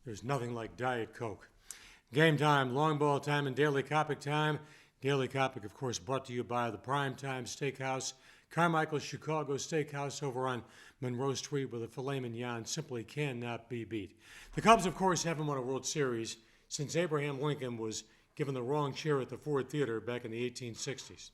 There's nothing like Diet Coke. Game time, long ball time, and Daily Coppock time. Daily Coppock, of course, brought to you by the Primetime Steakhouse, Carmichael's Chicago Steakhouse over on Monroe Street, where the filet mignon simply cannot be beat. The Cubs, of course, haven't won a World Series since Abraham Lincoln was given the wrong chair at the Ford Theater back in the 1860s.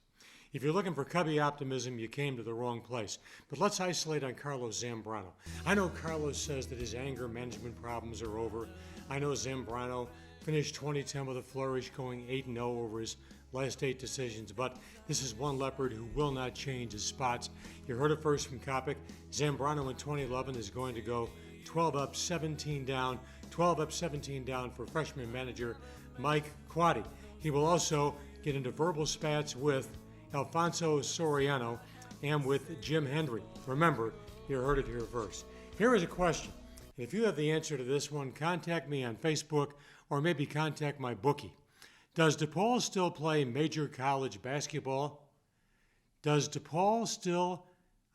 If you're looking for Cubby optimism, you came to the wrong place. But let's isolate on Carlos Zambrano. I know Carlos says that his anger management problems are over. I know Zambrano finished 2010 with a flourish, going 8-0 over his last 8 decisions, but this is one leopard who will not change his spots. You heard it first from Coppock. Zambrano in 2011 is going to go 12 up, 17 down, 12 up, 17 down for freshman manager Mike Quaddy. He will also get into verbal spats with Alfonso Soriano and with Jim Hendry. Remember, you heard it here first. Here is a question. If you have the answer to this one, contact me on Facebook or maybe contact my bookie. Does DePaul still play major college basketball? Does DePaul still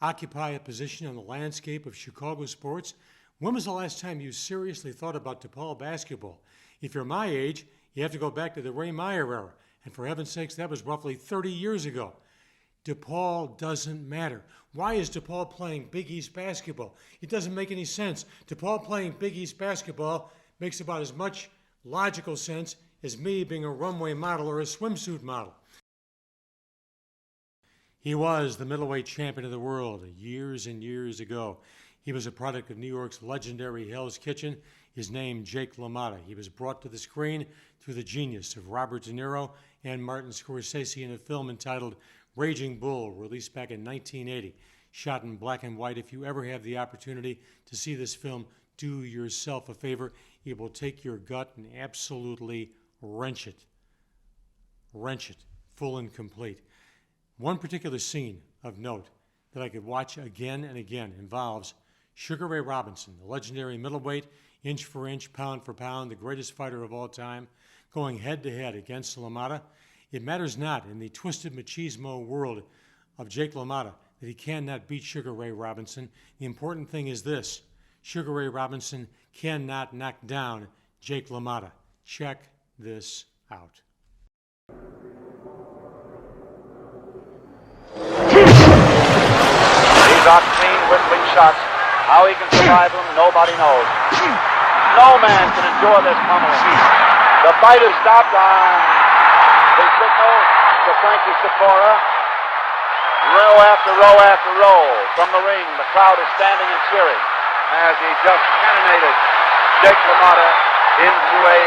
occupy a position on the landscape of Chicago sports? When was the last time you seriously thought about DePaul basketball? If you're my age, you have to go back to the Ray Meyer era. And for heaven's sakes, that was roughly 30 years ago. DePaul doesn't matter. Why is DePaul playing Big East basketball? It doesn't make any sense. DePaul playing Big East basketball makes about as much logical sense as me being a runway model or a swimsuit model. He was the middleweight champion of the world years and years ago. He was a product of New York's legendary Hell's Kitchen. His name, Jake LaMotta. He was brought to the screen through the genius of Robert De Niro and Martin Scorsese in a film entitled Raging Bull, released back in 1980, shot in black and white. If you ever have the opportunity to see this film, do yourself a favor. It will take your gut and absolutely wrench it, full and complete. One particular scene of note that I could watch again and again involves Sugar Ray Robinson, the legendary middleweight, inch for inch, pound for pound, the greatest fighter of all time, going head-to-head against LaMotta. It matters not in the twisted machismo world of Jake LaMotta that he cannot beat Sugar Ray Robinson. The important thing is this: Sugar Ray Robinson cannot knock down Jake LaMotta. Check this out. These are clean, whistling shots. How he can survive them, nobody knows. No man can endure this pummeling. The fight is stopped on the signal to Frankie Secora. Row after row after row from the ring. The crowd is standing and cheering as he just cannonaded Jake LaMotta into a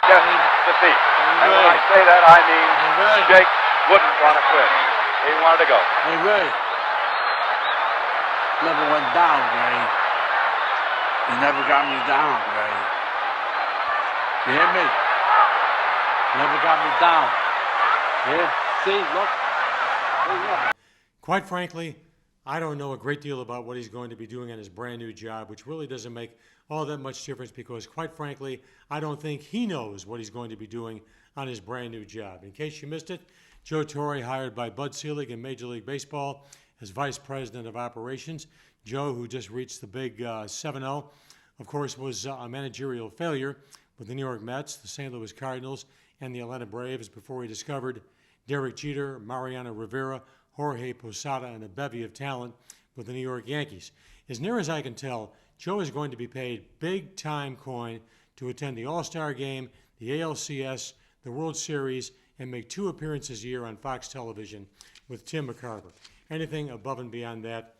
death defeat. And when I say that, I mean Jake wouldn't want to quit. He wanted to go. Hey, Ray. Never went down, Ray. You never got me down, Ray. You hear me? Never got me down. Yeah? See, look. Hey, look. Quite frankly, I don't know a great deal about what he's going to be doing on his brand new job, which really doesn't make all that much difference because, quite frankly, I don't think he knows what he's going to be doing on his brand new job. In case you missed it, Joe Torre hired by Bud Selig in Major League Baseball as Vice President of Operations. Joe, who just reached the big 7-0, of course, was a managerial failure with the New York Mets, the St. Louis Cardinals, and the Atlanta Braves before he discovered Derek Jeter, Mariano Rivera, Jorge Posada, and a bevy of talent with the New York Yankees. As near as I can tell, Joe is going to be paid big-time coin to attend the All-Star Game, the ALCS, the World Series, and make 2 appearances a year on Fox Television with Tim McCarver. Anything above and beyond that,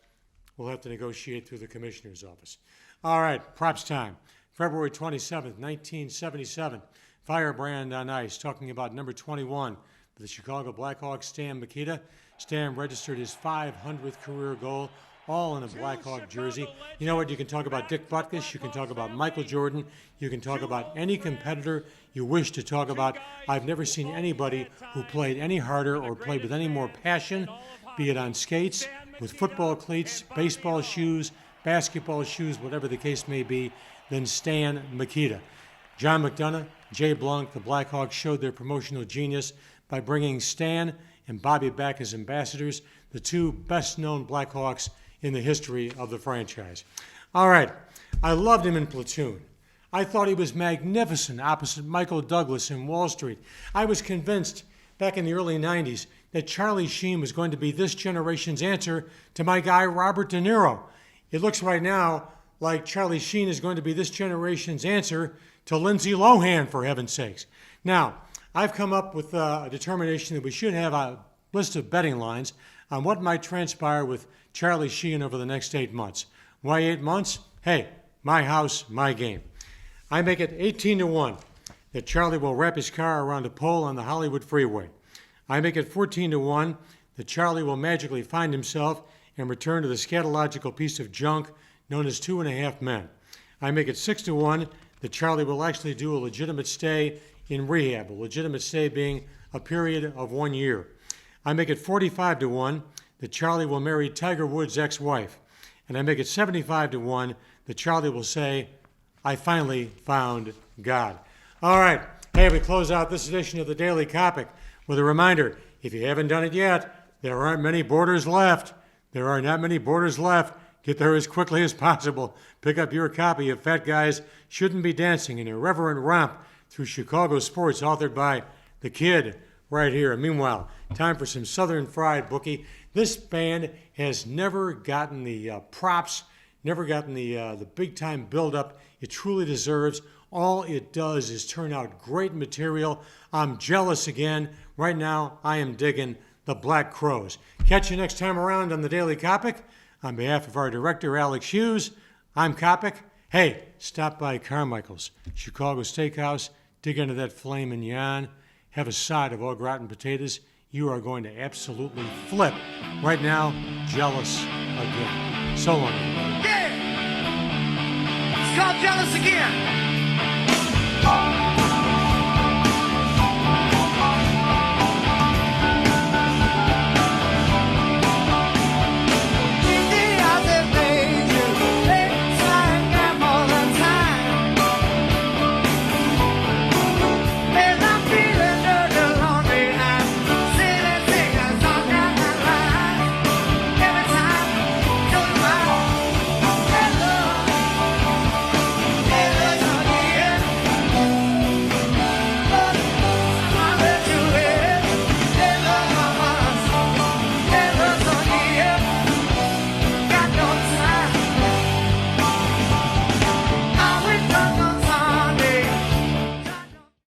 we'll have to negotiate through the commissioner's office. All right, props time. February 27th, 1977. Firebrand on ice, talking about number 21 for the Chicago Blackhawks, Stan Mikita. Stan registered his 500th career goal, all in a Blackhawk jersey. You know what? You can talk about Dick Butkus. You can talk about Michael Jordan. You can talk about any competitor you wish to talk about. I've never seen anybody who played any harder or played with any more passion, be it on skates, with football cleats, baseball shoes, basketball shoes, whatever the case may be, than Stan Mikita. John McDonough, Jay Blanc, the Blackhawks showed their promotional genius by bringing Stan and Bobby back as ambassadors, the 2 best-known Blackhawks in the history of the franchise. All right, I loved him in Platoon. I thought he was magnificent opposite Michael Douglas in Wall Street. I was convinced back in the early 90s that Charlie Sheen was going to be this generation's answer to my guy Robert De Niro. It looks right now like Charlie Sheen is going to be this generation's answer to Lindsay Lohan, for heaven's sakes. Now, I've come up with a determination that we should have a list of betting lines on what might transpire with Charlie Sheen over the next 8 months. Why 8 months? Hey, my house, my game. I make it 18-1 that Charlie will wrap his car around a pole on the Hollywood freeway. I make it 14-1 that Charlie will magically find himself and return to the scatological piece of junk known as 2.5 Men. I make it 6-1 that Charlie will actually do a legitimate stay in rehab, a legitimate stay being a period of 1 year. I make it 45-1 that Charlie will marry Tiger Woods' ex-wife. And I make it 75-1 that Charlie will say, I finally found God. All right. Hey, we close out this edition of the Daily Coppock with a reminder, if you haven't done it yet, there aren't many borders left. There are not many borders left. Get there as quickly as possible. Pick up your copy of Fat Guys Shouldn't Be Dancing, an irreverent romp through Chicago sports, authored by the kid right here. And meanwhile, time for some Southern Fried Bookie. This band has never gotten the props, never gotten the big-time build-up it truly deserves. All it does is turn out great material. I'm jealous again. Right now, I am digging the Black Crowes. Catch you next time around on the Daily Coppock. On behalf of our director, Alex Hughes, I'm Coppock. Hey, stop by Carmichael's, Chicago Steakhouse, dig into that filet mignon, have a side of au gratin potatoes. You are going to absolutely flip. Right now, jealous again. So long, everybody. Yeah! It's called Jealous Again.